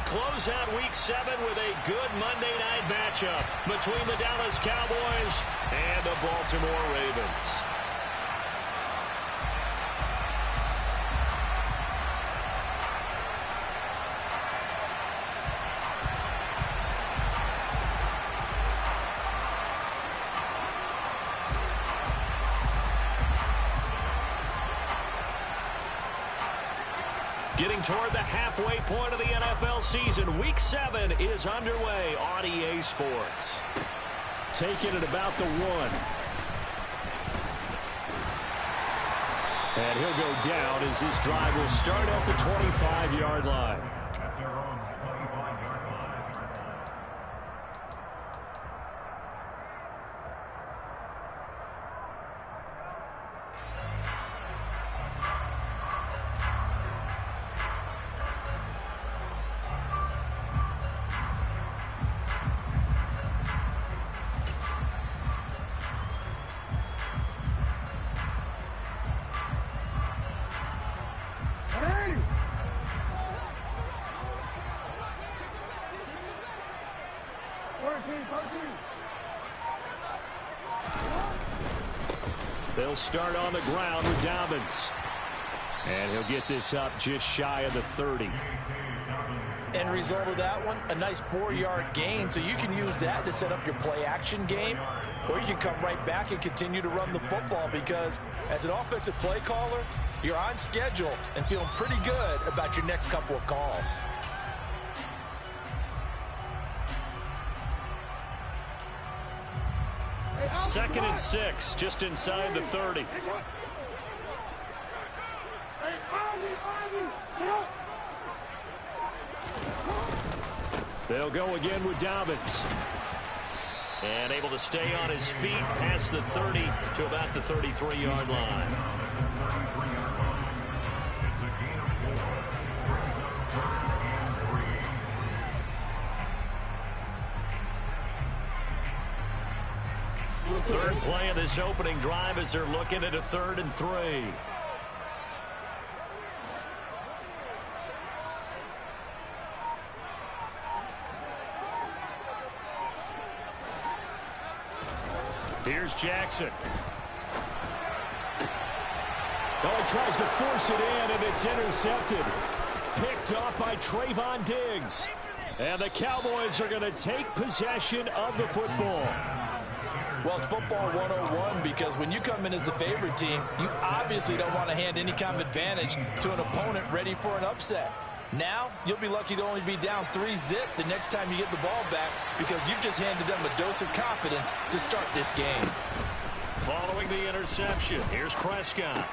close out Week 7 with a good Monday night matchup between the Dallas Cowboys and the Baltimore Ravens. Getting toward the halfway point of the NFL season. Week 7 is underway on EA Sports. Taking it about the 1. And he'll go down as this drive will start at the 25-yard line. They'll start on the ground with Dobbins. And he'll get this up just shy of the 30. End result of that one, a nice 4-yard gain. So you can use that to set up your play-action game, or you can come right back and continue to run the football, because as an offensive play caller, you're on schedule and feeling pretty good about your next couple of calls. Second and 6, just inside the 30. They'll go again with Dobbins. And able to stay on his feet past the 30 to about the 33-yard line. Third play of this opening drive as they're looking at a 3rd and 3. Here's Jackson. Oh, he tries to force it in, and it's intercepted. Picked off by Trayvon Diggs. And the Cowboys are going to take possession of the football. Well, it's football 101, because when you come in as the favorite team, you obviously don't want to hand any kind of advantage to an opponent ready for an upset. Now, you'll be lucky to only be down 3-zip the next time you get the ball back, because you've just handed them a dose of confidence to start this game. Following the interception, here's Prescott.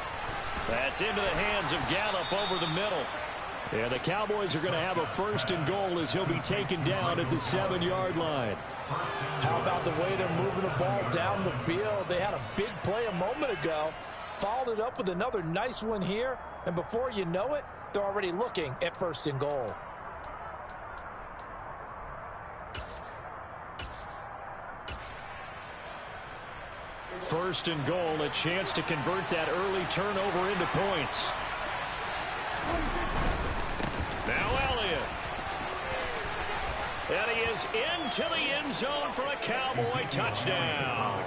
That's into the hands of Gallup over the middle. And the Cowboys are going to have a 1st and goal as he'll be taken down at the 7-yard line. How about the way they're moving the ball down the field? They had a big play a moment ago, followed it up with another nice one here, and before you know it, they're already looking at 1st and goal. First and goal, a chance to convert that early turnover into points. Now Elliott. And he is into the end zone for a Cowboy touchdown.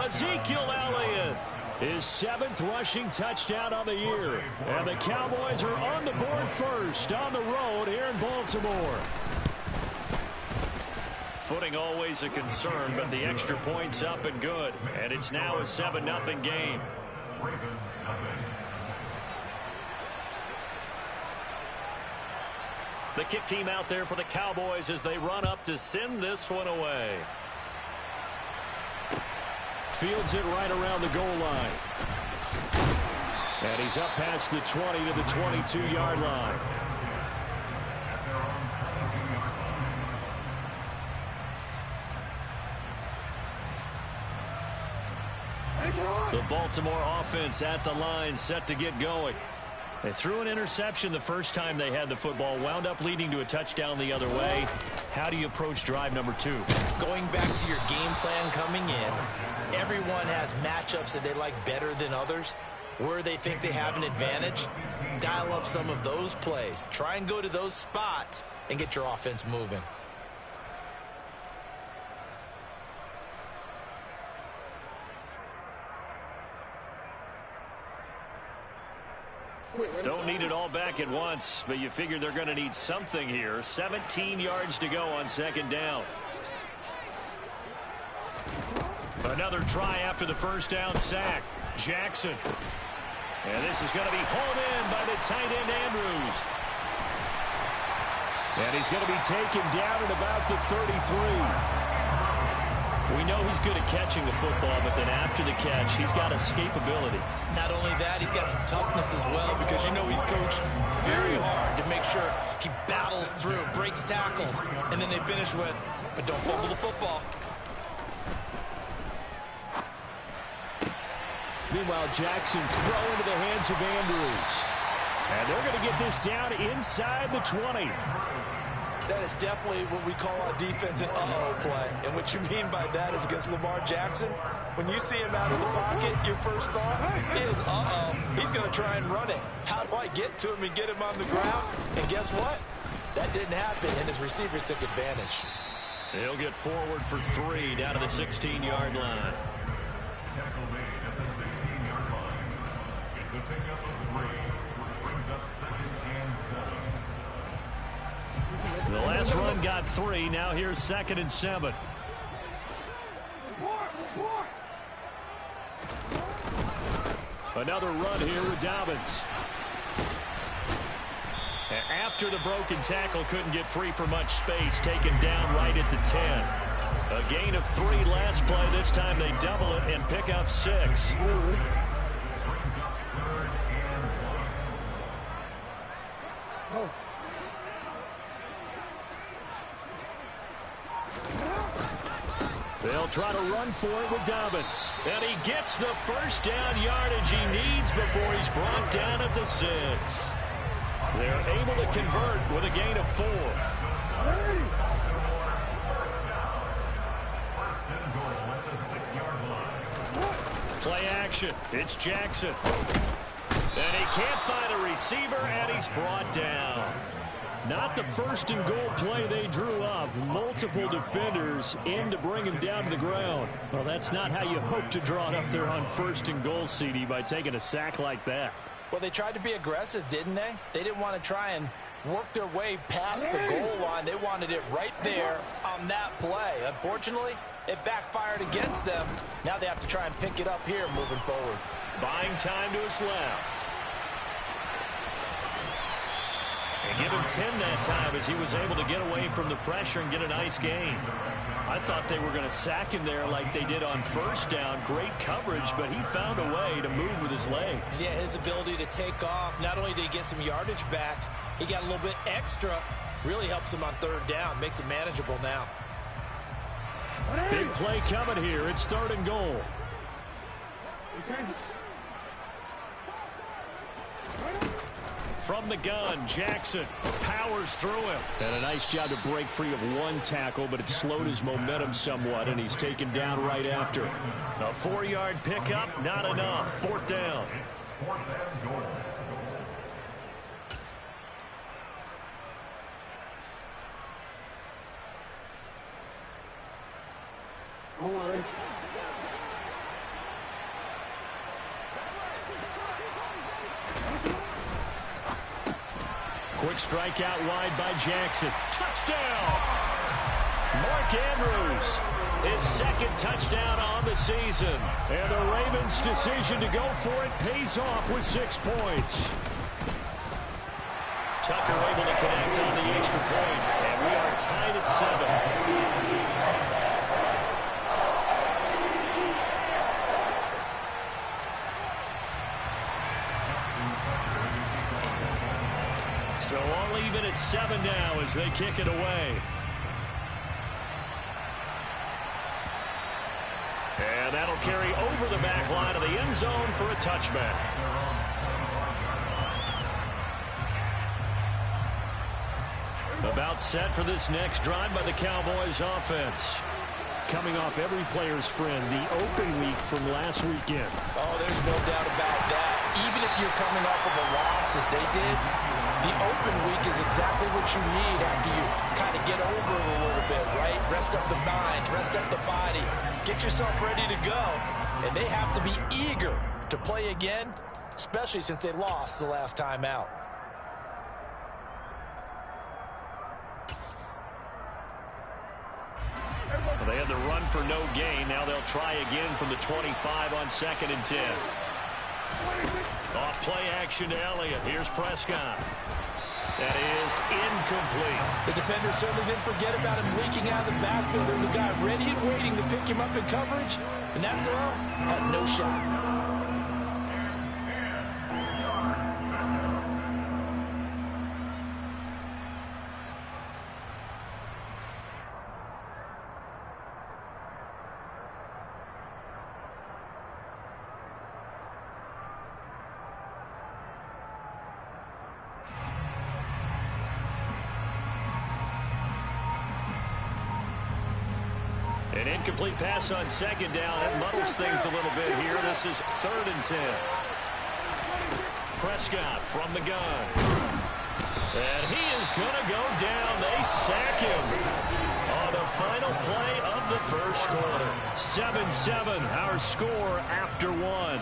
Ezekiel Elliott. His 7th rushing touchdown on the year. And the Cowboys are on the board first on the road here in Baltimore. Footing always a concern, but the extra point's up and good. And it's now a 7-0 game. The kick team out there for the Cowboys as they run up to send this one away. Fields it right around the goal line. And he's up past the 20 to the 22-yard line. The Baltimore offense at the line, set to get going. They threw an interception the first time they had the football, wound up leading to a touchdown the other way. How do you approach drive number 2? Going back to your game plan coming in, everyone has matchups that they like better than others, where they think they have an advantage. dial up some of those plays. Try and go to those spots and get your offense moving. Don't need it all back at once, but you figure they're going to need something here. 17 yards to go on second down. Another try after the first down sack. Jackson. And this is going to be hauled in by the tight end Andrews. And he's going to be taken down at about the 33. We know he's good at catching the football, but then after the catch, he's got escapability. Not only that, he's got some toughness as well, because you know he's coached very hard to make sure he battles through, breaks tackles, and then they finish with, but don't fumble the football. Meanwhile, Jackson's throw into the hands of Andrews. And they're going to get this down inside the 20. That is definitely what we call on defense an uh-oh play. And what you mean by that is against Lamar Jackson, when you see him out of the pocket, your first thought is, uh-oh, he's going to try and run it. How do I get to him and get him on the ground? And guess what? That didn't happen, and his receivers took advantage. He'll get forward for 3 down to the 16-yard line. The last run got 3. Now here's 2nd and 7. Another run here with Dobbins. After the broken tackle, couldn't get free for much space. Taken down right at the 10. A gain of 3 last play. This time they double it and pick up 6. They'll try to run for it with Dobbins. And he gets the first down yardage he needs before he's brought down at the 6. They're able to convert with a gain of 4. Play action. It's Jackson. And he can't find a receiver, and he's brought down. Not the first and goal play they drew up. Multiple defenders in to bring him down to the ground. Well, that's not how you hope to draw it up there on 1st and goal, CD, by taking a sack like that. Well, they tried to be aggressive, didn't they? They didn't want to try and work their way past the goal line. They wanted it right there on that play. Unfortunately, it backfired against them. Now they have to try and pick it up here moving forward. Buying time to his left. And give him 10 that time as he was able to get away from the pressure and get a nice gain. I thought they were going to sack him there like they did on 1st down. Great coverage, but he found a way to move with his legs. Yeah, his ability to take off. Not only did he get some yardage back, he got a little bit extra. Really helps him on 3rd down. Makes it manageable now. Big play coming here. It's 3rd and goal. From the gun, Jackson powers through him. And a nice job to break free of 1 tackle, but it slowed his momentum somewhat, and he's taken down right after. A 4-yard pickup, not enough. 4th down. Quick strike out wide by Jackson. Touchdown! Mark Andrews, his 2nd touchdown on the season. And the Ravens' decision to go for it pays off with 6 points. Tucker able to connect on the extra point, and we are tied at 7. So all even at 7 now as they kick it away. And that'll carry over the back line of the end zone for a touchback. About set for this next drive by the Cowboys offense. Coming off every player's friend, the open week from last weekend. Oh, there's no doubt about that. even if you're coming off of a loss as they did, the open week is exactly what you need after you kind of get over it a little bit, right? Rest up the mind, rest up the body, get yourself ready to go. And they have to be eager to play again, especially since they lost the last time out. Well, they had the run for no gain. Now they'll try again from the 25 on 2nd and 10. Off play action to Elliott. Here's Prescott. That is incomplete. The defender certainly didn't forget about him leaking out of the backfield. There's a guy ready and waiting to pick him up in coverage, and that throw had no shot. An incomplete pass on 2nd down. That muddles things a little bit here. This is 3rd and 10. Prescott from the gun. And he is going to go down. They sack him on the final play of the first quarter. 7-7, our score after 1.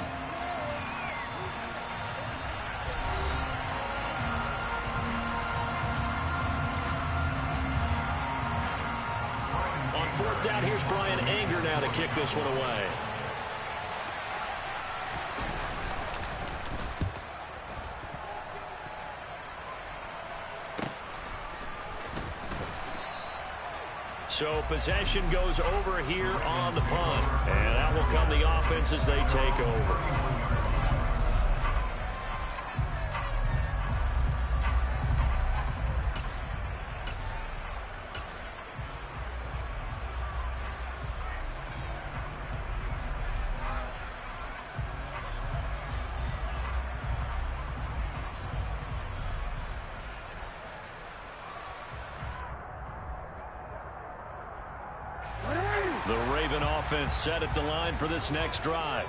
On 4th down, here's Brian Anger now to kick this one away. So possession goes over here on the punt. And that will come the offense as they take over. The Raven offense set at the line for this next drive.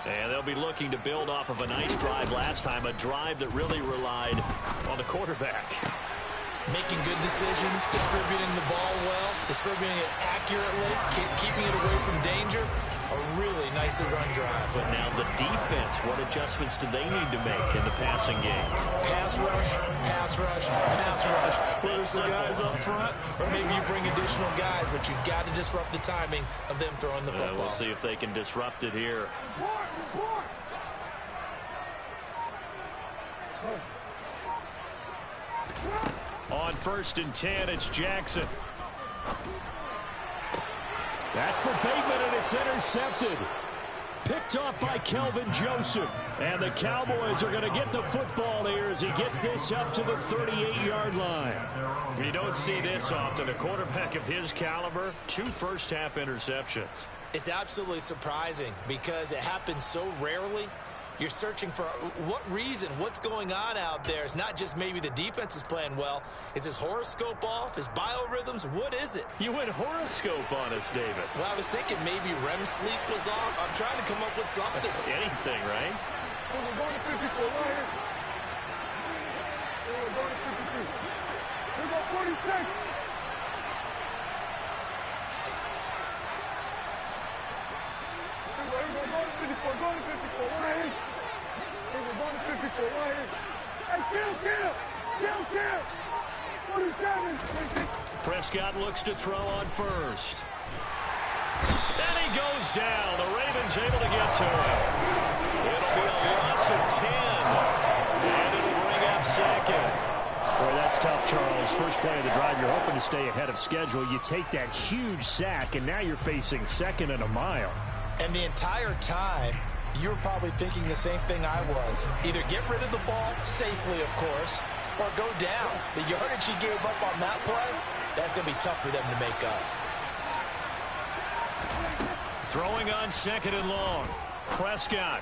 And they'll be looking to build off of a nice drive last time, a drive that really relied on the quarterback. Making good decisions, distributing the ball well, distributing it accurately, keeping it away from danger. A really nicely run drive. But now the defense, what adjustments do they need to make in the passing game? Pass rush, pass rush, pass rush. Whether it's the guys up front or maybe you bring additional guys, but you've got to disrupt the timing of them throwing the football. We'll see if they can disrupt it here. On 1st and 10, it's Jackson. That's for Bateman, and it's intercepted. Picked off by Kelvin Joseph. And the Cowboys are going to get the football here as he gets this up to the 38-yard line. You don't see this often. A quarterback of his caliber, 2 first-half interceptions. It's absolutely surprising because it happens so rarely. You're searching for what reason, what's going on out there. It's not just maybe the defense is playing well. Is his horoscope off? His biorhythms? What is it? You went horoscope on us, David. Well, I was thinking maybe REM sleep was off. I'm trying to come up with something. Anything, right? We're going to 54 right here. We're going to 52. We're going 46. We're going to 54. Going to 54 right here. We're going to 54 right here. Hey, kill. 47. Prescott looks to throw on 1st. And he goes down. The Ravens able to get to him. It'll be a loss of 10. And it'll bring up 2nd. Boy, that's tough, Charles. First play of the drive, you're hoping to stay ahead of schedule. You take that huge sack, and now you're facing 2nd and a mile. And the entire time, you were probably thinking the same thing I was. Either get rid of the ball safely, of course, or go down. The yardage he gave up on that play, that's going to be tough for them to make up. Throwing on 2nd and long. Prescott.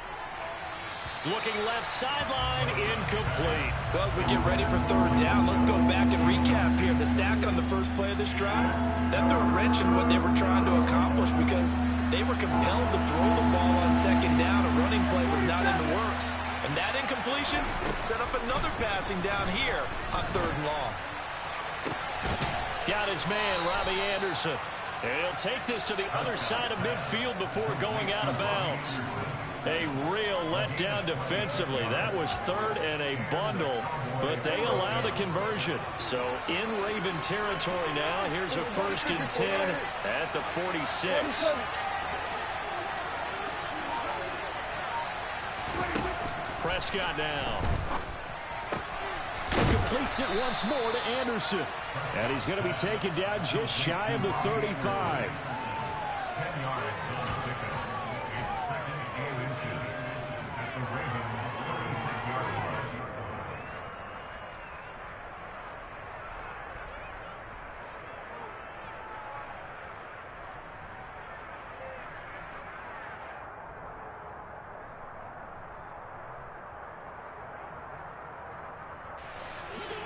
Looking left sideline, incomplete. Well, as we get ready for 3rd down, let's go back and recap here. The sack on the first play of this drive, that threw a wrench in what they were trying to accomplish because they were compelled to throw the ball on 2nd down. A running play was not in the works. And And that incompletion set up another passing down here on 3rd and long. Got his man, Robbie Anderson. And he'll take this to the other side of midfield before going out of bounds. A real letdown defensively. That was 3rd and a bundle, but they allow the conversion. So in Raven territory now, here's a 1st and 10 at the 46. Prescott now. Completes it once more to Anderson. And he's going to be taken down just shy of the 35.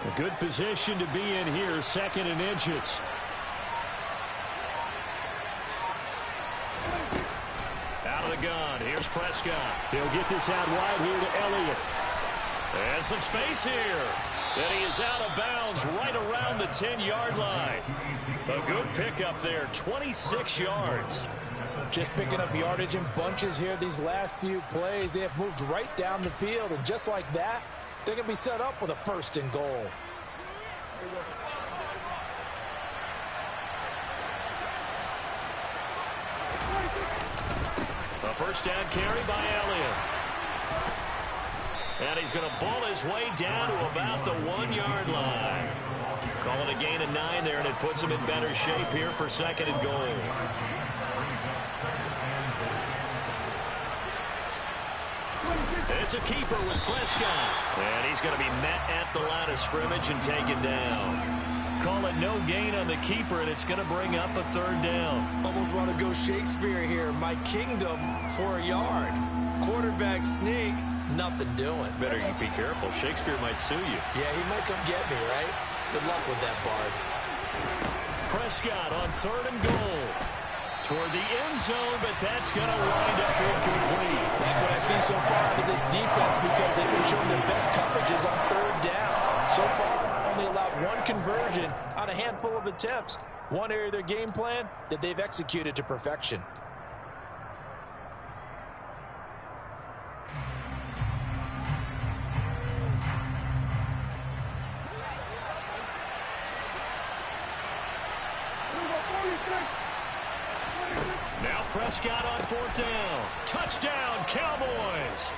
A good position to be in here, 2nd and inches. Out of the gun. Here's Prescott. He'll get this out wide here to Elliott. And some space here. And he is out of bounds right around the 10-yard line. A good pickup there, 26 yards. Just picking up yardage in bunches here these last few plays. They have moved right down the field, and just like that, they're going to be set up with a 1st and goal. A 1st down carry by Elliott. And he's going to ball his way down to about the 1-yard line. Call it a gain of 9 there, and it puts him in better shape here for 2nd and goal. It's a keeper with Prescott. And he's going to be met at the line of scrimmage and taken down. Call it no gain on the keeper, and it's going to bring up a 3rd down. Almost want to go Shakespeare here. My kingdom for a yard. Quarterback sneak, nothing doing. Better you be careful. Shakespeare might sue you. Yeah, he might come get me, right? Good luck with that, Bard. Prescott on 3rd and goal. Toward the end zone, but that's going to wind up incomplete. Like what I see so far out of this defense, because they've been showing their best coverages on 3rd down. So far, only allowed 1 conversion on a handful of attempts. One area of their game plan that they've executed to perfection. Now Prescott on 4th down. Touchdown, Cowboys.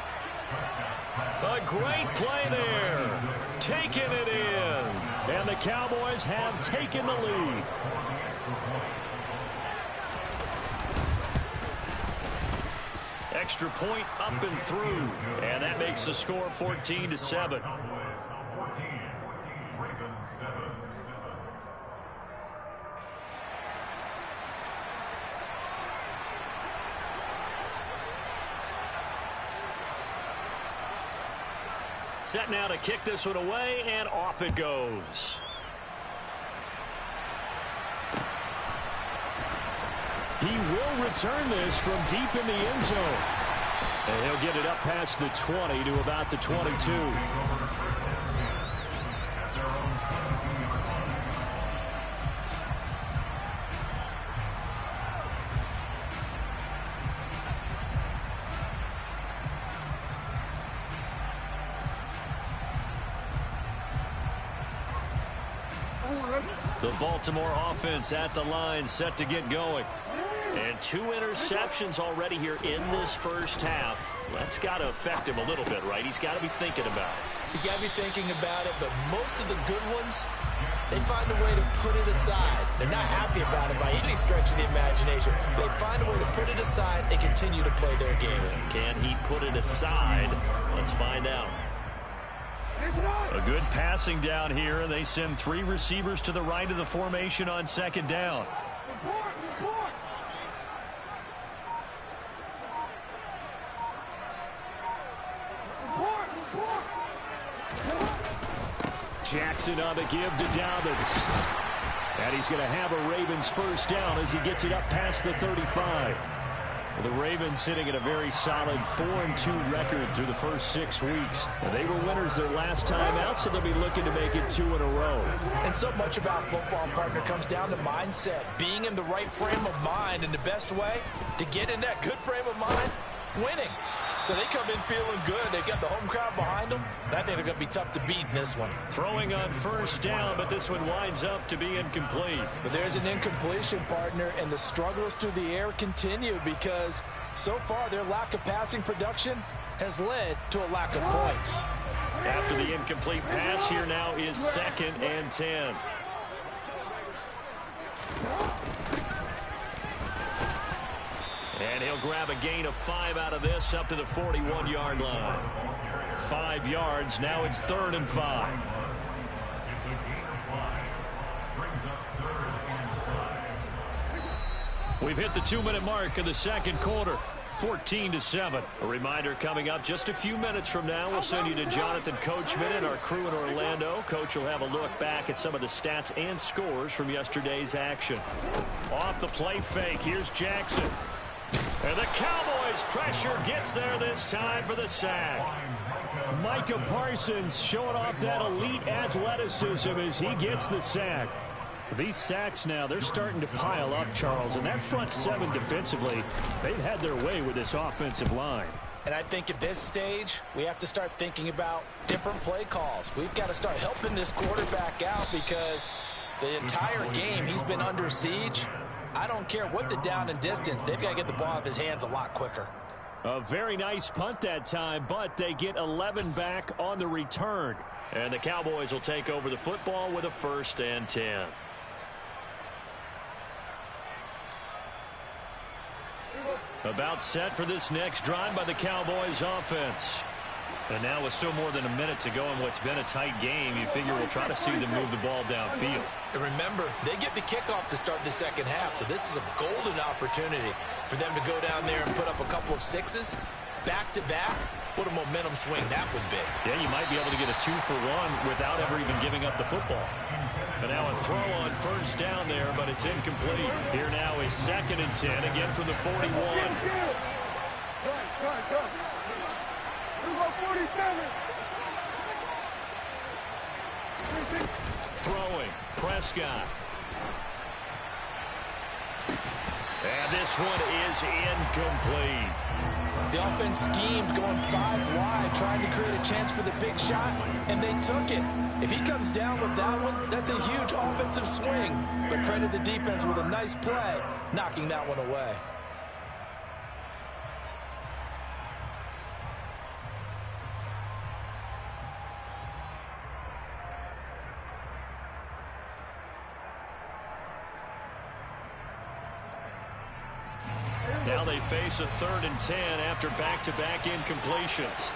A great play there. Taking it in. And the Cowboys have taken the lead. Extra point up and through. And that makes the score 14-7. Set now to kick this one away, and off it goes. He will return this from deep in the end zone. And he'll get it up past the 20 to about the 22. The Baltimore offense at the line, set to get going. And 2 interceptions already here in this first half. That's got to affect him a little bit, right? He's got to be thinking about it. He's got to be thinking about it, but most of the good ones, they find a way to put it aside. They're not happy about it by any stretch of the imagination. They find a way to put it aside and continue to play their game. Can he put it aside? Let's find out. A good passing down here, and they send 3 receivers to the right of the formation on 2nd down. Jackson on the give to Dobbins. And he's going to have a Ravens 1st down as he gets it up past the 35. The Ravens sitting at a very solid 4-2 record through the first 6 weeks. They were winners their last time out, so they'll be looking to make it 2 in a row. And so much about football, partner, comes down to mindset. Being in the right frame of mind, and the best way to get in that good frame of mind, winning. So they come in feeling good. They've got the home crowd behind them. And I think they're going to be tough to beat in this one. Throwing on first down, but this one winds up to be incomplete. But there's an incompletion, partner, and the struggles through the air continue because so far their lack of passing production has led to a lack of points. After the incomplete pass, here now is 2nd and 10. And he'll grab a gain of 5 out of this up to the 41-yard line. 5 yards. Now it's 3rd and 5. We've hit the 2-minute mark of the second quarter. 14-7. A reminder coming up just a few minutes from now. We'll send you to Jonathan Coachman and our crew in Orlando. Coach will have a look back at some of the stats and scores from yesterday's action. Off the play fake, here's Jackson. And the Cowboys pressure gets there this time for the sack. Micah Parsons showing off that elite athleticism as he gets the sack. These sacks now, they're starting to pile up, Charles. And that front 7 defensively, they've had their way with this offensive line. And I think at this stage, we have to start thinking about different play calls. We've got to start helping this quarterback out because the entire game he's been under siege. I don't care what the down and distance. They've got to get the ball out of his hands a lot quicker. A very nice punt that time, but they get 11 back on the return. And the Cowboys will take over the football with a 1st and 10. About set for this next drive by the Cowboys offense. And now with still more than a minute to go in what's been a tight game, you figure we'll try to see them move the ball downfield. And remember, they get the kickoff to start the second half, so this is a golden opportunity for them to go down there and put up a couple of 6s back-to-back. What a momentum swing that would be. Yeah, you might be able to get a 2-for-1 without ever even giving up the football. And now a throw on first down there, but it's incomplete. Here now is 2nd and 10, again from the 41. Throwing, Prescott. And this one is incomplete. The offense schemed, going 5 wide, trying to create a chance for the big shot, and they took it. If he comes down with that one, that's a huge offensive swing. But credit the defense with a nice play, knocking that one away. Now they face a 3rd and 10 after back-to-back incompletions.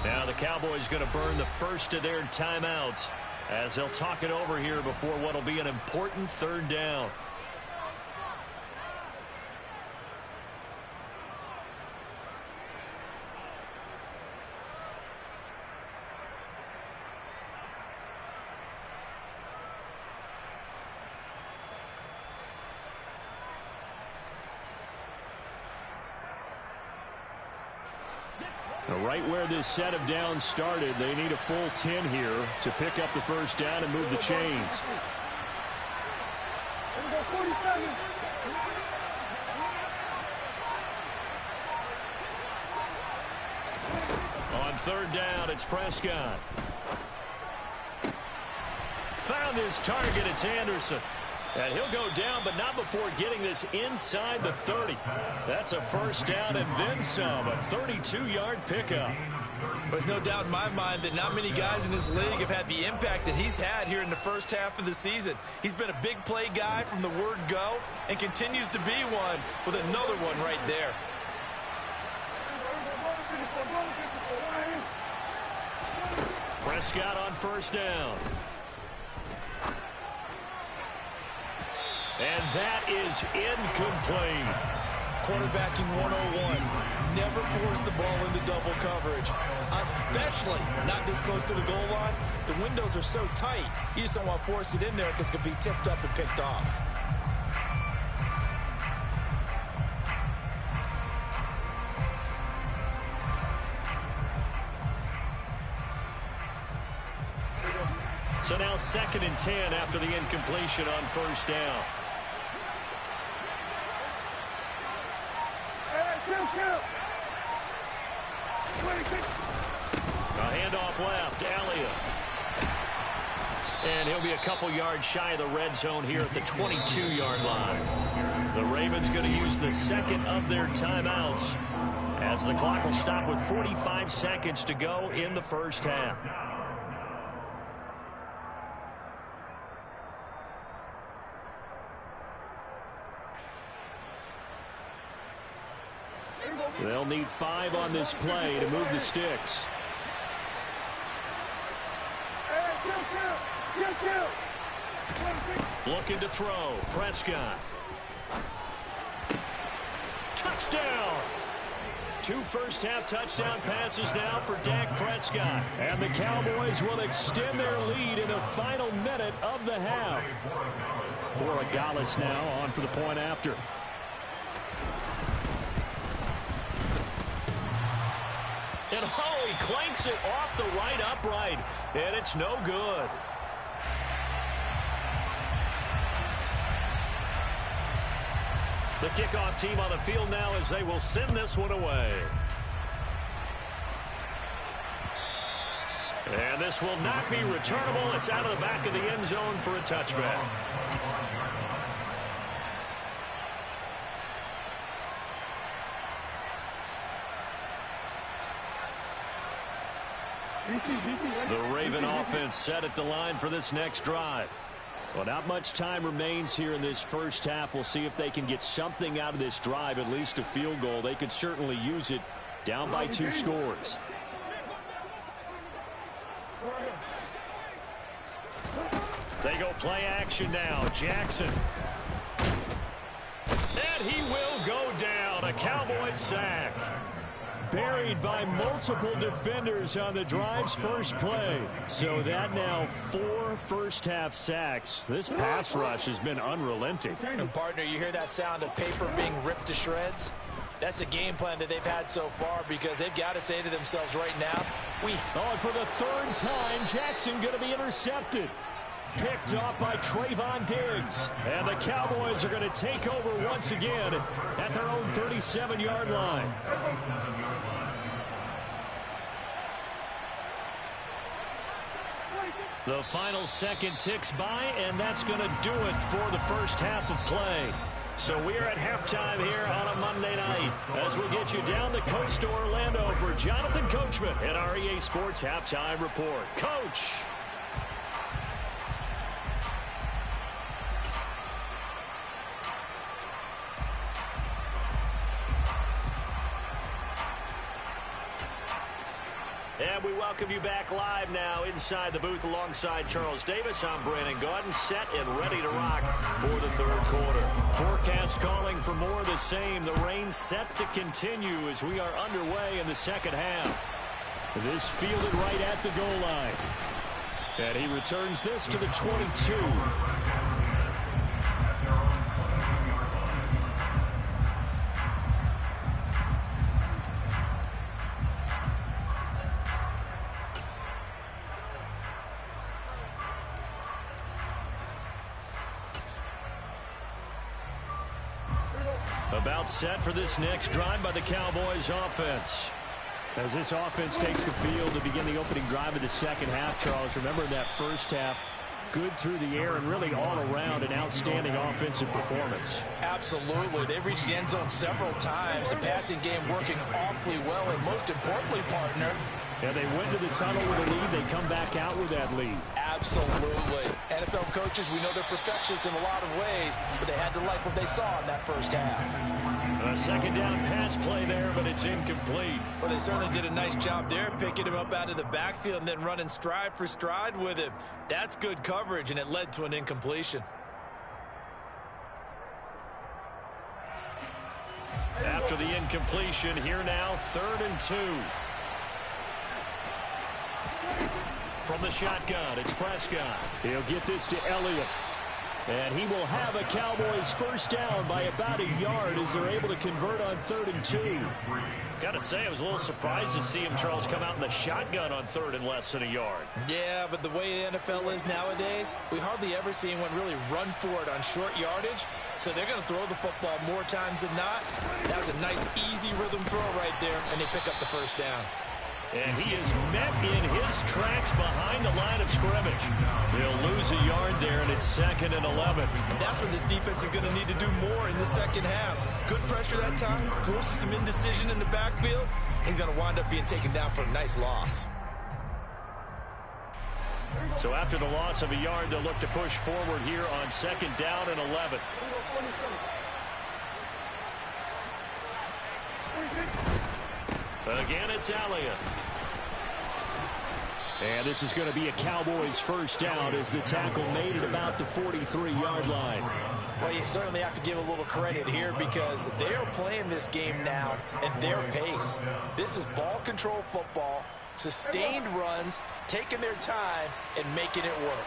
Now the Cowboys going to burn the first of their timeouts as they'll talk it over here before what will be an important 3rd down. Right where this set of downs started, they need a full 10 here to pick up the first down and move the chains. On 3rd down, it's Prescott. Found his target, it's Anderson. And he'll go down, but not before getting this inside the 30. That's a first down and then some, a 32-yard pickup. There's no doubt in my mind that not many guys in this league have had the impact that he's had here in the first half of the season. He's been a big play guy from the word go and continues to be one with another one right there. Prescott on first down. And that is incomplete. Quarterbacking 101. Never force the ball into double coverage, especially not this close to the goal line. The windows are so tight, you just don't want to force it in there because it could be tipped up and picked off. So now 2nd and 10 after the incompletion on first down. A handoff left, Elliott. And he'll be a couple yards shy of the red zone here at the 22-yard line. The Ravens going to use the second of their timeouts as the clock will stop with 45 seconds to go in the first half. They'll need 5 on this play to move the sticks. Looking to throw. Prescott. Touchdown. 2 first-half touchdown passes now for Dak Prescott. And the Cowboys will extend their lead in the final minute of the half. Borregales now on for the point after. And he clanks it off the right upright. And it's no good. The kickoff team on the field now as they will send this one away. And this will not be returnable. It's out of the back of the end zone for a touchback. The Raven offense set at the line for this next drive. Well, not much time remains here in this first half. We'll see if they can get something out of this drive, at least a field goal. They could certainly use it down by 2 scores. They go play action now. Jackson. And he will go down. A Cowboys sack. Buried by multiple defenders on the drive's first play. So that now 4 first-half sacks. This pass rush has been unrelenting. And partner, you hear that sound of paper being ripped to shreds? That's the game plan that they've had so far because they've got to say to themselves right now, and for the 3rd time, Jackson going to be intercepted. Picked off by Trayvon Diggs. And the Cowboys are going to take over once again at their own 37-yard line. The final second ticks by, and that's going to do it for the first half of play. So we're at halftime here on a Monday night as we get you down the coast to Orlando for Jonathan Coachman and our EA Sports Halftime Report. Coach. And we welcome you back live now inside the booth alongside Charles Davis. I'm Brandon Gaudin, set and ready to rock for the 3rd quarter. Forecast calling for more of the same. The rain set to continue as we are underway in the second half. This fielded right at the goal line. And he returns this to the 22. About set for this next drive by the Cowboys offense. As this offense takes the field to begin the opening drive of the second half, Charles, remember that first half, good through the air and really all around an outstanding offensive performance. Absolutely. They've reached the end zone several times. The passing game working awfully well, and most importantly, partner, and they went to the tunnel with a lead. They come back out with that lead. Absolutely. NFL coaches, we know they're perfectionists in a lot of ways, but they had to like what they saw in that first half. A second down pass play there, but it's incomplete. Well, they certainly did a nice job there, picking him up out of the backfield and then running stride for stride with him. That's good coverage, and it led to an incompletion. After the incompletion, here now, 3rd and 2. From the shotgun, it's Prescott. He'll get this to Elliott. And he will have a Cowboys first down by about a yard as they're able to convert on 3rd and 2. Got to say, I was a little surprised to see him, Charles, come out in the shotgun on 3rd and less than a yard. Yeah, but the way the NFL is nowadays, we hardly ever see anyone really run for it on short yardage. So they're going to throw the football more times than not. That was a nice, easy rhythm throw right there, and they pick up the first down. And he is met in his tracks behind the line of scrimmage. They'll lose a yard there, and it's 2nd and 11. And that's when this defense is going to need to do more in the second half. Good pressure that time, forces some indecision in the backfield. He's going to wind up being taken down for a nice loss. So after the loss of a yard, they'll look to push forward here on 2nd down and 11. Again, it's Elliott. And this is going to be a Cowboys first down as the tackle made at about the 43-yard line. Well, you certainly have to give a little credit here because they are playing this game now at their pace. This is ball control football, sustained runs, taking their time, and making it work.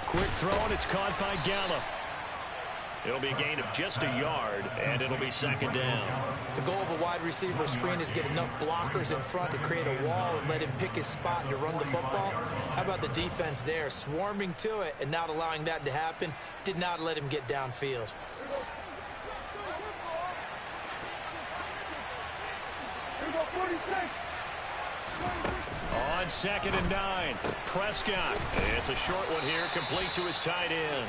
Quick throw, and it's caught by Gallup. It'll be a gain of just a yard, and it'll be 2nd down. The goal of a wide receiver screen is get enough blockers in front to create a wall and let him pick his spot and to run the football. How about the defense there, swarming to it and not allowing that to happen? Did not let him get downfield. On 2nd and 9, Prescott. It's a short one here, complete to his tight end.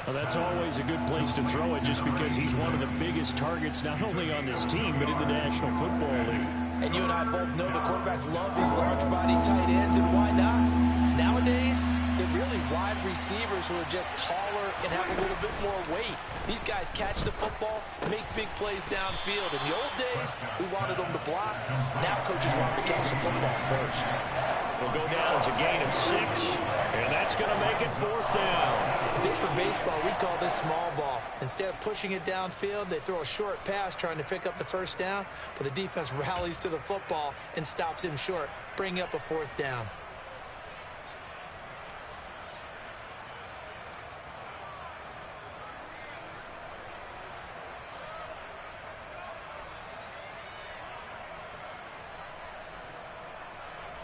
Well, that's always a good place to throw it just because he's one of the biggest targets not only on this team but in the National Football League. And you and I both know the quarterbacks love these large-body tight ends, and why not? Nowadays, they're really wide receivers who are just taller and have a little bit more weight. These guys catch the football, make big plays downfield. In the old days, we wanted them to block. Now coaches want to catch the football first. Will go down as a gain of 6, and that's going to make it 4th down. If this were baseball, we'd call this small ball. Instead of pushing it downfield, they throw a short pass trying to pick up the first down, but the defense rallies to the football and stops him short, bringing up a 4th down.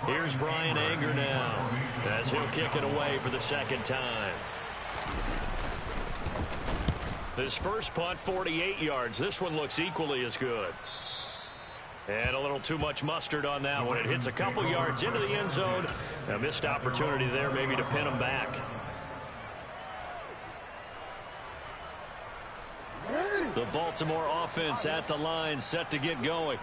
Here's Brian Anger now as he'll kick it away for the 2nd time. His first punt, 48 yards. This one looks equally as good. And a little too much mustard on that one. It hits a couple yards into the end zone. A missed opportunity there maybe to pin him back. The Baltimore offense at the line, set to get going.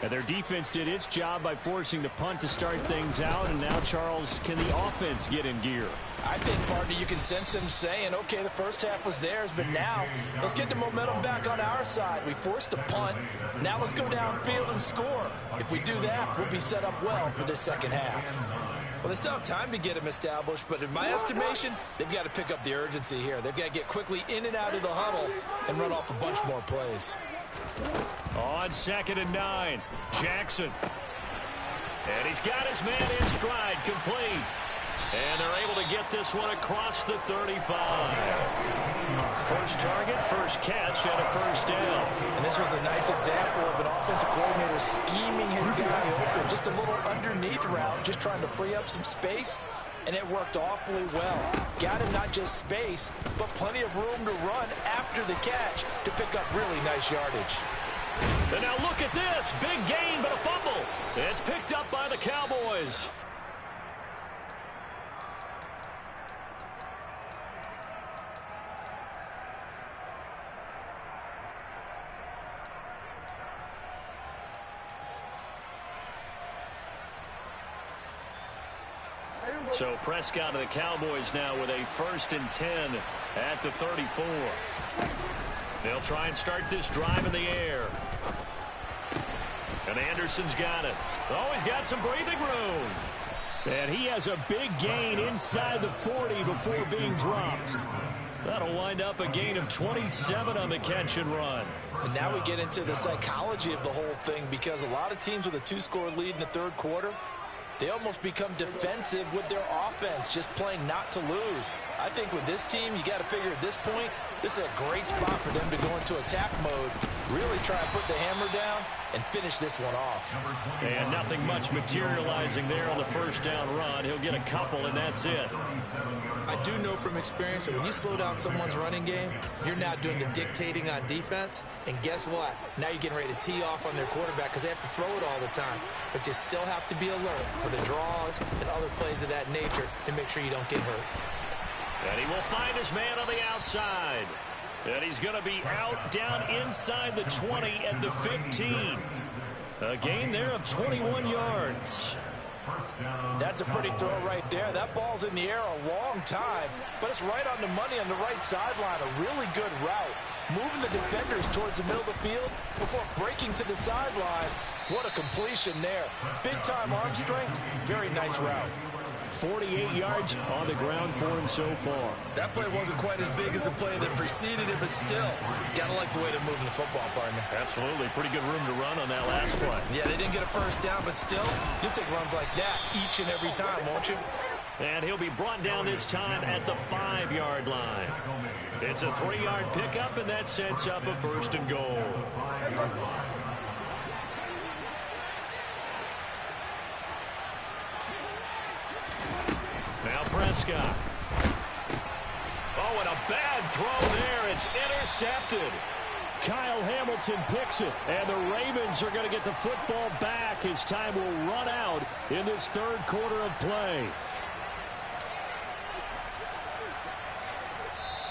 And their defense did its job by forcing the punt to start things out. And now, Charles, can the offense get in gear? I think, partner, you can sense them saying, okay, the first half was theirs, but now let's get the momentum back on our side. We forced a punt. Now let's go downfield and score. If we do that, we'll be set up well for this second half. Well, they still have time to get them established, but in my estimation, they've got to pick up the urgency here. They've got to get quickly in and out of the huddle and run off a bunch more plays. On 2nd and 9, Jackson. And he's got his man in stride, complete. And they're able to get this one across the 35. First target, first catch, and a first down. And this was a nice example of an offensive coordinator scheming his guy open. Just a little underneath route, just trying to free up some space. And it worked awfully well. Got him not just space, but plenty of room to run after the catch to pick up really nice yardage. And now look at this. Big gain, but a fumble. It's picked up by the Cowboys. So Prescott of the Cowboys now with a 1st and 10 at the 34. They'll try and start this drive in the air. And Anderson's got it. Oh, he's got some breathing room. And he has a big gain inside the 40 before being dropped. That'll wind up a gain of 27 on the catch and run. And now we get into the psychology of the whole thing, because a lot of teams with a 2-score lead in the third quarter, they almost become defensive with their offense, just playing not to lose. I think with this team, you got to figure at this point, this is a great spot for them to go into attack mode, really try and put the hammer down and finish this one off. And nothing much materializing there on the first down run. He'll get a couple, and that's it. I do know from experience that when you slow down someone's running game, you're not doing the dictating on defense. And guess what? Now you're getting ready to tee off on their quarterback because they have to throw it all the time. But you still have to be alert for the draws and other plays of that nature to make sure you don't get hurt. And he will find his man on the outside. And he's going to be out down inside the 20 at the 15. A gain there of 21 yards. That's a pretty throw right there. That ball's in the air a long time, but it's right on the money on the right sideline. A really good route. Moving the defenders towards the middle of the field before breaking to the sideline. What a completion there. Big-time arm strength. Very nice route. 48 yards on the ground for him so far. That play wasn't quite as big as the play that preceded it, but still, gotta like the way they're moving the football, partner. Absolutely. Pretty good room to run on that last play. Yeah, they didn't get a first down, but still, you'll take runs like that each and every time, won't you? And he'll be brought down this time at the 5-yard line. It's a 3-yard pickup, and that sets up a first and goal. Now Prescott. Oh, and a bad throw there. It's intercepted. Kyle Hamilton picks it, and the Ravens are going to get the football back as time will run out in this third quarter of play.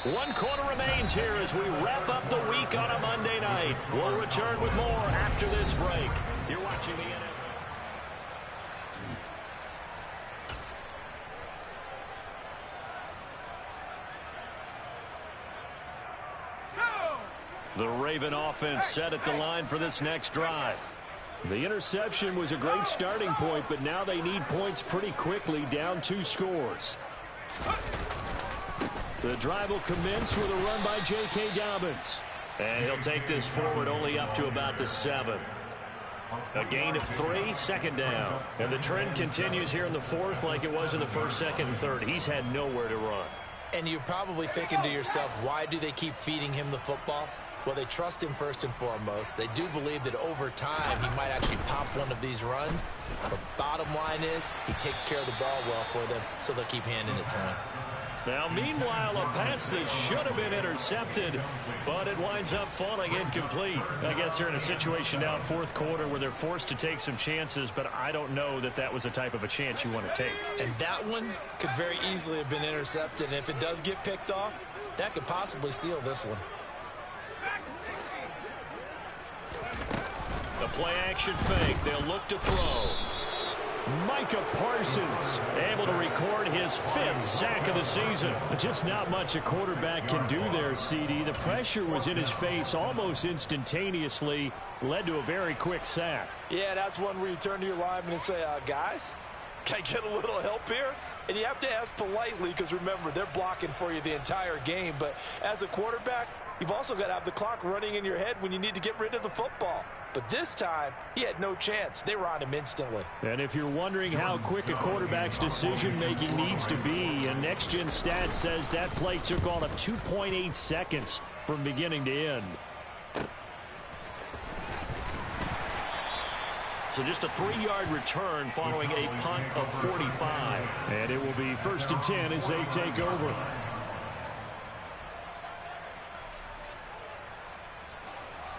1 quarter remains here as we wrap up the week on a Monday night. We'll return with more after this break. You're watching the NFL. The Raven offense set at the line for this next drive. The interception was a great starting point, but now they need points pretty quickly, down 2 scores. The drive will commence with a run by J.K. Dobbins. And he'll take this forward only up to about the 7. A gain of 3, second down. And the trend continues here in the 4th like it was in the 1st, 2nd, and 3rd. He's had nowhere to run. And you're probably thinking to yourself, why do they keep feeding him the football? Well, they trust him first and foremost. They do believe that over time he might actually pop one of these runs. But bottom line is he takes care of the ball well for them, so they'll keep handing it to him. Now, meanwhile, a pass that should have been intercepted, but it winds up falling incomplete. I guess they're in a situation now, 4th quarter, where they're forced to take some chances, but I don't know that that was the type of a chance you want to take. And that one could very easily have been intercepted. And if it does get picked off, that could possibly seal this one. The play-action fake. They'll look to throw. Micah Parsons able to record his 5th sack of the season. Just not much a quarterback can do there, CD. The pressure was in his face almost instantaneously, led to a very quick sack. Yeah, that's one where you turn to your lineman and say, guys, can I get a little help here? And you have to ask politely because, remember, they're blocking for you the entire game. But as a quarterback, you've also got to have the clock running in your head when you need to get rid of the football. But this time, he had no chance. They were on him instantly. And if you're wondering how quick a quarterback's decision-making needs to be, a next-gen stat says that play took all of 2.8 seconds from beginning to end. So just a 3-yard return following a punt of 45. And it will be 1st and 10 as they take over.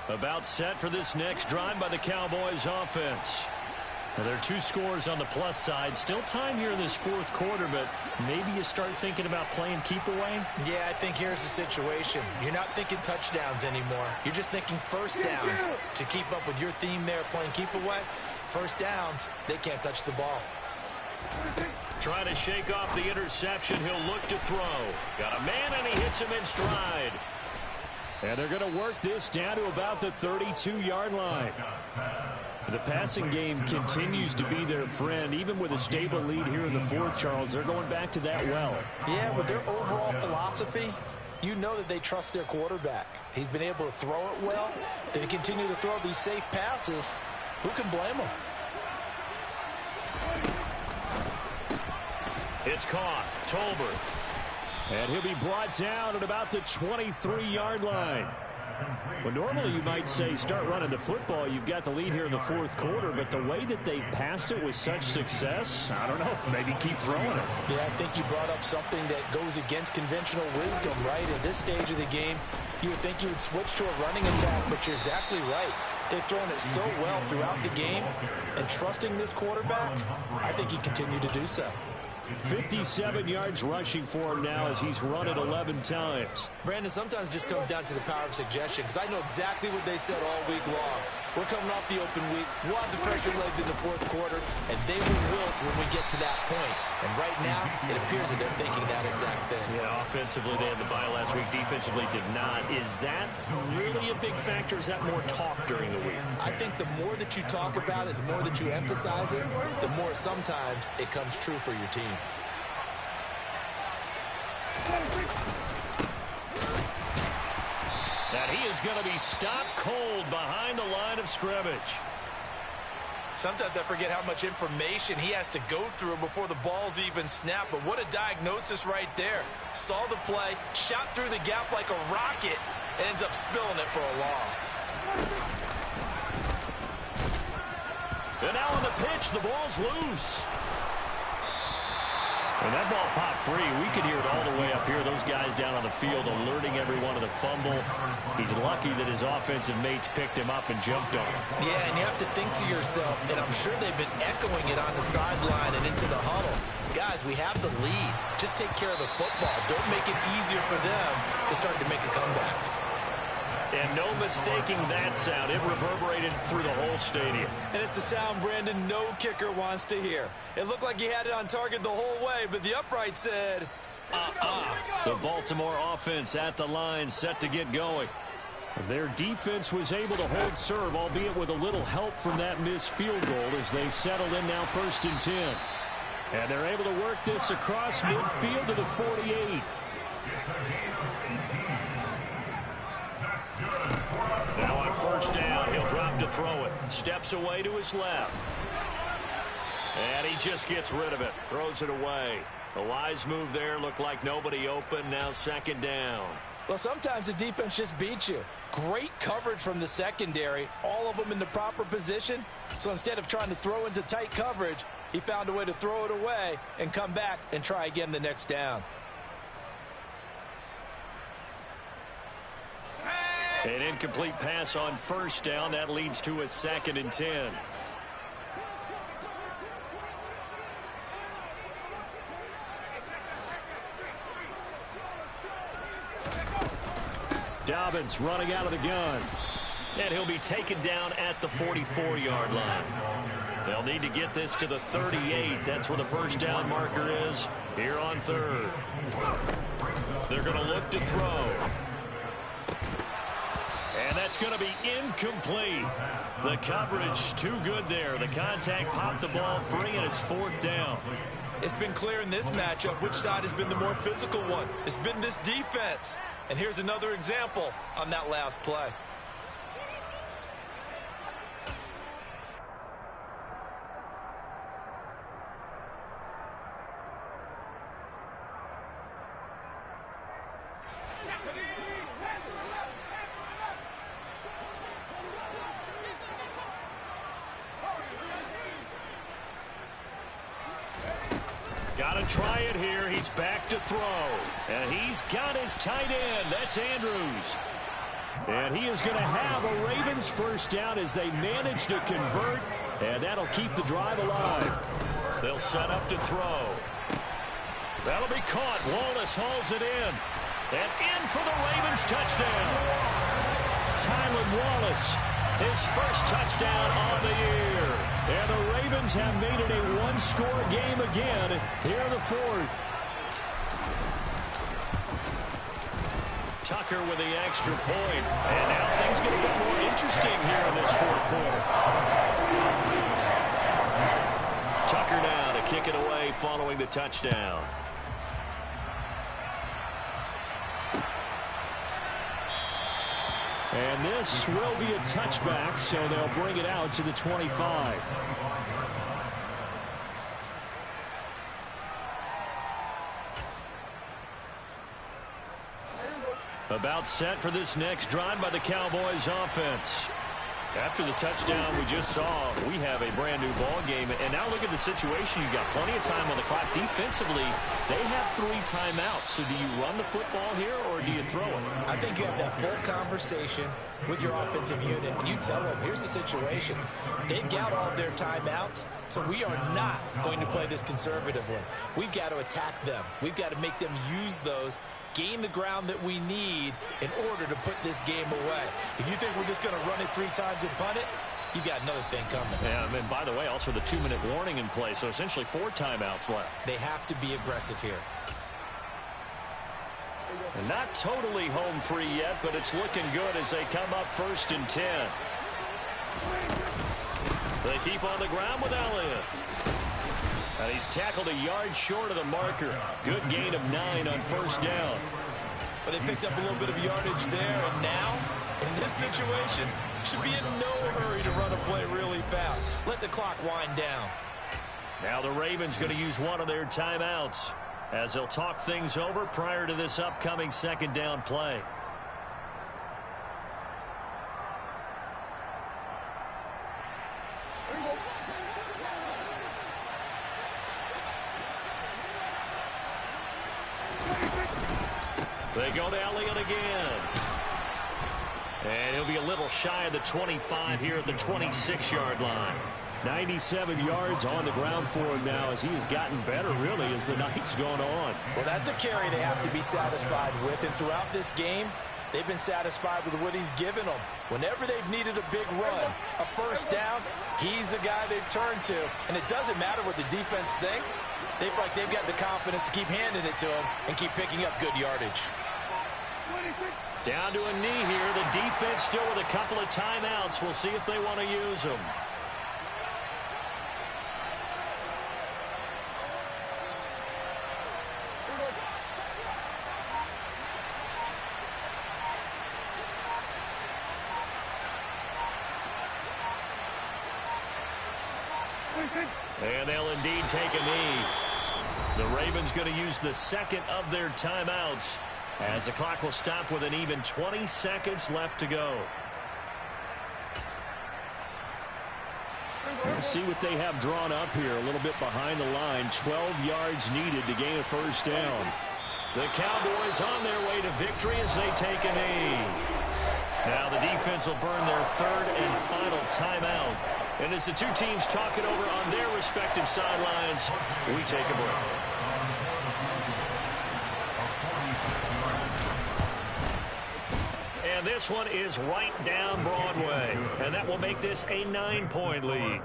About set for this next drive by the Cowboys offense. Now, there are 2 scores on the plus side. Still time here in this 4th quarter, but maybe you start thinking about playing keep away? Yeah, I think here's the situation. You're not thinking touchdowns anymore. You're just thinking first downs. To keep up with your theme there, playing keep away, first downs, they can't touch the ball. Trying to shake off the interception. He'll look to throw. Got a man, and he hits him in stride. And they're going to work this down to about the 32-yard line. The passing game continues to be their friend. Even with a stable lead here in the 4th, Charles, they're going back to that well. Yeah, with their overall philosophy, you know that they trust their quarterback. He's been able to throw it well. They continue to throw these safe passes. Who can blame them? It's caught. Tolbert. And he'll be brought down at about the 23-yard line. Well, normally you might say start running the football. You've got the lead here in the fourth quarter, but the way that they've passed it with such success, I don't know, maybe keep throwing it. Yeah, I think you brought up something that goes against conventional wisdom, right? At this stage of the game, you would think you would switch to a running attack, but you're exactly right. They've thrown it so well throughout the game, and trusting this quarterback, I think he continued to do so. 57 yards rushing for him now as he's run it 11 times. Brandon, sometimes it just comes down to the power of suggestion, because I know exactly what they said all week long. We're coming off the open week. We'll have the pressure legs in the fourth quarter, and they will wilt when we get to that point. And right now, it appears that they're thinking that exact thing. Yeah, offensively, they had the bye last week. Defensively, did not. Is that really a big factor? Is that more talk during the week? I think the more that you talk about it, the more that you emphasize it, the more sometimes it comes true for your team. And he is going to be stopped cold behind the line of scrimmage. Sometimes I forget how much information he has to go through before the ball's even snapped. But what a diagnosis right there. Saw the play, shot through the gap like a rocket, and ends up spilling it for a loss. And now on the pitch, the ball's loose. And that ball popped free. We could hear it all the way up here. Those guys down on the field alerting everyone of the fumble. He's lucky that his offensive mates picked him up and jumped on him. Yeah, and you have to think to yourself, and I'm sure they've been echoing it on the sideline and into the huddle. Guys, we have the lead. Just take care of the football. Don't make it easier for them to start to make a comeback. And no mistaking that sound. It reverberated through the whole stadium. And it's the sound, Brandon, no kicker wants to hear. It looked like he had it on target the whole way, but the upright said, The Baltimore offense at the line, set to get going. Their defense was able to hold serve, albeit with a little help from that missed field goal as they settled in now 1st and 10. And they're able to work this across midfield to the 48. Now on 1st down, he'll drop to throw it. Steps away to his left. And he just gets rid of it. Throws it away. A wise move there. Looked like nobody open. Now 2nd down. Well, sometimes the defense just beats you. Great coverage from the secondary. All of them in the proper position. So instead of trying to throw into tight coverage, he found a way to throw it away and come back and try again the next down. An incomplete pass on 1st down. That leads to a 2nd and 10. Dobbins running out of the gun. And he'll be taken down at the 44-yard line. They'll need to get this to the 38. That's where the 1st down marker is here on 3rd. They're going to look to throw. And that's going to be incomplete. The coverage too good there. The contact popped the ball free, and it's 4th down. It's been clear in this matchup which side has been the more physical one. It's been this defense. And here's another example on that last play. Got to try it here. He's back to throw. And he's got his tight end. That's Andrews. And he is going to have a Ravens 1st down as they manage to convert. And that'll keep the drive alive. They'll set up to throw. That'll be caught. Wallace hauls it in. And in for the Ravens touchdown. Tylan Wallace, his 1st touchdown on the year. And the Ravens have made it a one-score game again here in the 4th. Tucker with the extra point. And now things get a bit more interesting here in this 4th quarter. Tucker now to kick it away following the touchdown. And this will be a touchback, so they'll bring it out to the 25. About set for this next drive by the Cowboys offense. After the touchdown we just saw, we have a brand new ball game. And now look at the situation. You've got plenty of time on the clock. Defensively, they have 3 timeouts. So do you run the football here or do you throw it? I think you have that full conversation with your offensive unit, and you tell them, here's the situation. They've got all their timeouts, so we are not going to play this conservatively. We've got to attack them. We've got to make them use those, gain the ground that we need in order to put this game away. If you think we're just going to run it 3 times and punt it, you got another thing coming. Yeah, and by the way, also the 2-minute warning in play, so essentially 4 timeouts left. They have to be aggressive here. And not totally home free yet, but it's looking good as they come up 1st and 10. They keep on the ground with Elliott. And he's tackled a yard short of the marker. Good gain of 9 on 1st down. But they picked up a little bit of yardage there, and now, in this situation, should be in no hurry to run a play really fast. Let the clock wind down. Now the Ravens going to use one of their timeouts as they'll talk things over prior to this upcoming 2nd down play. They go to Elliott again. And he'll be a little shy of the 25 here at the 26-yard line. 97 yards on the ground for him now as he has gotten better, really, as the night's gone on. Well, that's a carry they have to be satisfied with. And throughout this game, they've been satisfied with what he's given them. Whenever they've needed a big run, a 1st down, he's the guy they've turned to. And it doesn't matter what the defense thinks. They feel like they've got the confidence to keep handing it to him and keep picking up good yardage. Down to a knee here. The defense still with a couple of timeouts. We'll see if they want to use them. And they'll indeed take a knee. The Ravens going to use the 2nd of their timeouts as the clock will stop with an even 20 seconds left to go. We'll see what they have drawn up here a little bit behind the line. 12 yards needed to gain a 1st down. The Cowboys on their way to victory as they take a knee. Now the defense will burn their 3rd and final timeout. And as the 2 teams talk it over on their respective sidelines, we take a break. And this one is right down Broadway. And that will make this a 9-point lead.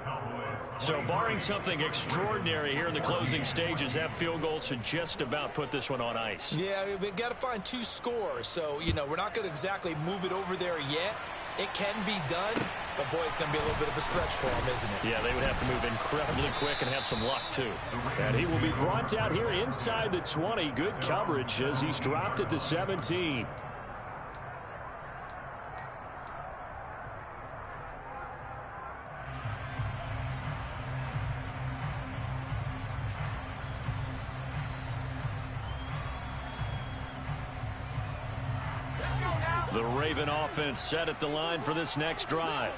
So barring something extraordinary here in the closing stages, that field goal should just about put this one on ice. Yeah, we've got to find 2 scores. So, we're not going to exactly move it over there yet. It can be done, but boy, it's going to be a little bit of a stretch for him, isn't it? Yeah, they would have to move incredibly quick and have some luck, too. And he will be brought down here inside the 20. Good coverage as he's dropped at the 17. The Raven offense set at the line for this next drive.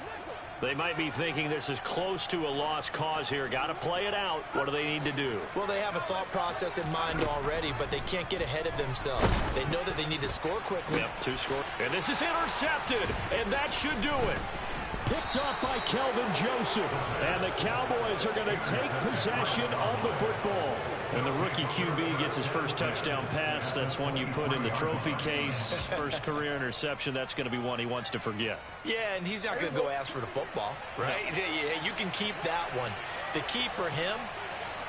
They might be thinking this is close to a lost cause here. Got to play it out. What do they need to do? Well, they have a thought process in mind already, but they can't get ahead of themselves. They know that they need to score quickly. Yep, 2 score. And this is intercepted, and that should do it. Picked off by Kelvin Joseph. And the Cowboys are going to take possession of the football. And the rookie QB gets his 1st touchdown pass. That's one you put in the trophy case. 1st career interception, that's going to be one he wants to forget. Yeah, and he's not going to go ask for the football, right? Yeah, you can keep that one. The key for him,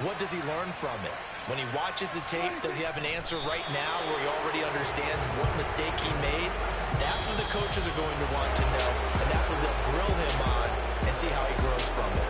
what does he learn from it? When he watches the tape, does he have an answer right now where he already understands what mistake he made? That's what the coaches are going to want to know, and that's what they'll grill him on and see how he grows from it.